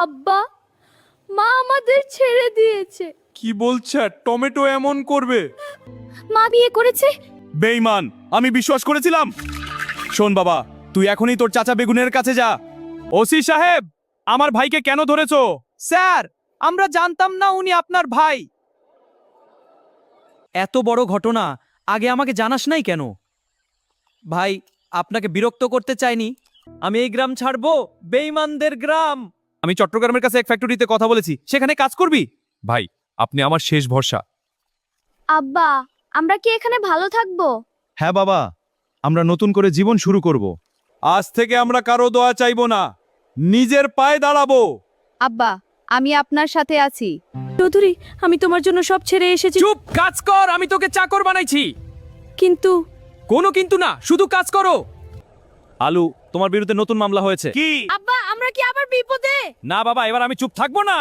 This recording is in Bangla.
আব্বা, মা আমাদের ছেড়ে দিয়েছে। কি বলছে? টমেটো এমন করবে? মা বিয়ে করেছে। বেঈমান, আমি বিশ্বাস করেছিলাম। শোন বাবা, তুই এখনই তোর চাচা বেগুনের কাছে যা। ওসি সাহেব, আমার ভাইকে কেন ধরেছো? স্যার, আমরা জানতাম না উনি আপনার ভাই। এত বড় ঘটনা আগে আমাকে জানাস নাই কেন? ভাই, আপনাকে বিরক্ত করতে চাইনি। আমি এই গ্রাম ছাড়বো, বেঈমানদের গ্রাম। আমি চট্টগ্রামের কাছে এক ফ্যাক্টরিতে কথা বলেছি, সেখানে কাজ করবি। ভাই, আপনি আমার শেষ ভরসা। আব্বা, আমরা কি এখানে ভালো থাকবো? হ্যাঁ বাবা, আমরা নতুন করে জীবন শুরু করব। আজ থেকে আমরা কারো দোয়া চাইবো না, নিজের পায়ে দাঁড়াবো। আব্বা, আমি আপনার সাথে আছি। চৌধুরী, আমি তোমার জন্য সব ছেড়ে এসেছি। চুপ, কাজ কর। আমি তোকে চাকর বানাইছি। কিন্তু কোনো কিন্তু না, শুধু কাজ করো। আলু, তোমার বিরুদ্ধে নতুন মামলা হয়েছে। কি? আব্বা, আমরা কি আবার বিপদে? না বাবা, এবার আমি চুপ থাকবো না।